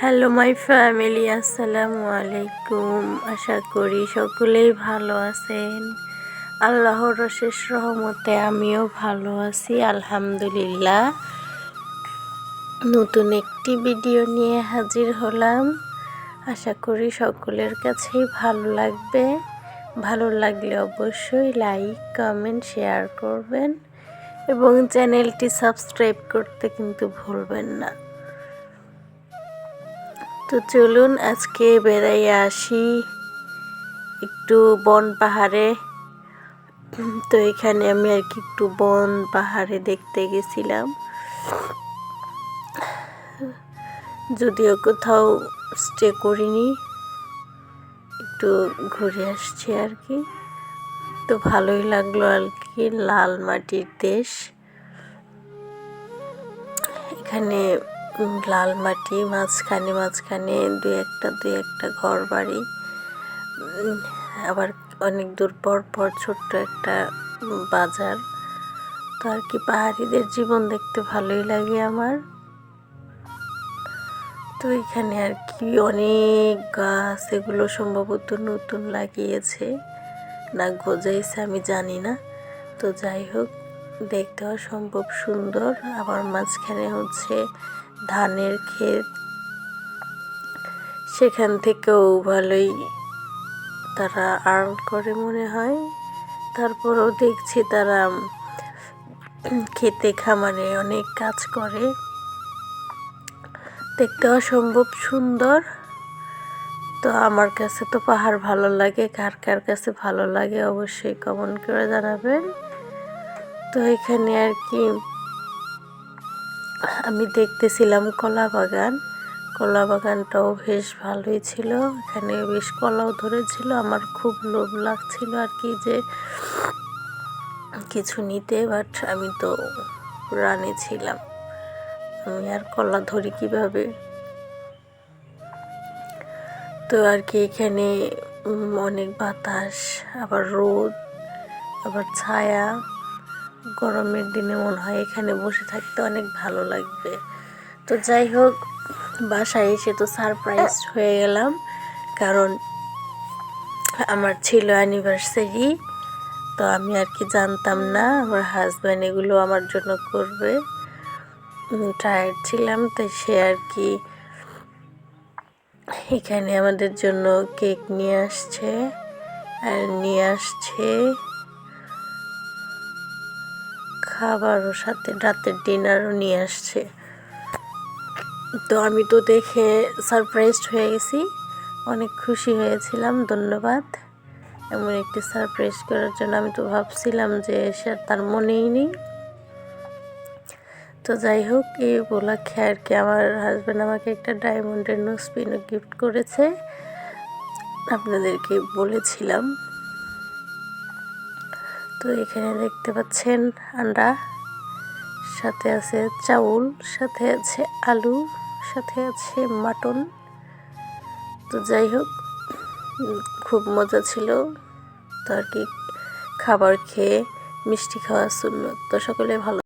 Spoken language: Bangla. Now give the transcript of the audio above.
হ্যালো মাই ফ্যামিলি, আসসালামু আলাইকুম। আশা করি সকলেই ভালো আছেন। আল্লাহর অশেষ রহমতে আমিও ভালো আছি, আলহামদুলিল্লাহ। নতুন একটি ভিডিও নিয়ে হাজির হলাম। আশা করি সকলের কাছেই ভালো লাগবে। ভালো লাগলে অবশ্যই লাইক, কমেন্ট, শেয়ার করবেন এবং চ্যানেলটি সাবস্ক্রাইব করতে কিন্তু ভুলবেন না। তো চলুন আজকে বেড়াইয়া আসি একটু বন পাহাড়ে। তো এখানে আমি আর কি একটু বন পাহাড়ে দেখতে গেছিলাম, যদিও কোথাও স্টে করিনি, একটু ঘুরে আসছি আর কি। তো ভালোই লাগলো আর কি। লাল মাটির দেশ, এখানে লাল মাটি, মাঝখানে মাঝখানে দুই একটা ঘর বাড়ি, আবার অনেক দূর পর পর ছোট্ট একটা বাজার। তো আর কি পাহাড়িদের জীবন দেখতে ভালোই লাগে আমার। তো এখানে আর কি অনেক গাছ, এগুলো সম্ভবত নতুন লাগিয়েছে না গজাইছে আমি জানি না। তো যাই হোক, দেখতে অসম্ভব সুন্দর। আবার মাঝখানে হচ্ছে ধানের ক্ষেত, সেখান থেকেও ভালোই তারা আর্ন করে মনে হয়। তারপরেও দেখছি তারা খেতে খামারে অনেক কাজ করে, দেখতে অসম্ভব সুন্দর। তো আমার কাছে তো পাহাড় ভালো লাগে, কার কার কাছে ভালো লাগে অবশ্যই কমেন্ট করে জানাবেন। তো এখানে আর কি আমি দেখতেছিলাম কলা বাগান। কলা বাগানটাও বেশ ভালোই ছিল, এখানে বেশ কলাও ধরেছিল। আমার খুব লোভ লাগছিল আর কি যে কিছু নিতে, বাট আমি তো রানে ছিলাম, আমি আর কলা ধরি কিভাবে। তো আর কি এখানে অনেক বাতাস, আবার রোদ, আবার ছায়া। গরমের দিনে মনে হয় এখানে বসে থাকতে অনেক ভালো লাগবে। তো যাই হোক, বাসায় এসে তো সারপ্রাইজ হয়ে গেলাম, কারণ আমার ছিল অ্যানিভার্সারি। তো আমি আর কি জানতাম না আমার হাজব্যান্ড এগুলো আমার জন্য করবে। টায়ার্ড ছিলাম, তাই সে আর কি এখানে আমাদের জন্য কেক নিয়ে আসছে, আর নিয়ে আসছে খাবারও, সাথে রাতের ডিনারও নিয়ে আসছে। তো আমি তো দেখে সারপ্রাইজড হয়ে গেছি, অনেক খুশি হয়েছিলাম। ধন্যবাদ এমন একটি সারপ্রাইজ করার জন্য। আমি তো ভাবছিলাম যে সে তার মনেই নেই। তো যাই হোক, এই উপলক্ষে আর কি আমার হাজব্যান্ড আমাকে একটা ডায়মন্ডের নোজপিনও গিফট করেছে, আপনাদেরকে বলেছিলাম। তো এখানে দেখতে পাচ্ছেন আন্ডা, সাথে আছে চাউল, সাথে আছে আলু, সাথে আছে মাটন। তো যাই হোক, খুব মজা ছিল। তো আর কি খাবার খেয়ে মিষ্টি খাওয়া সুন্নত। তো সকলে ভালো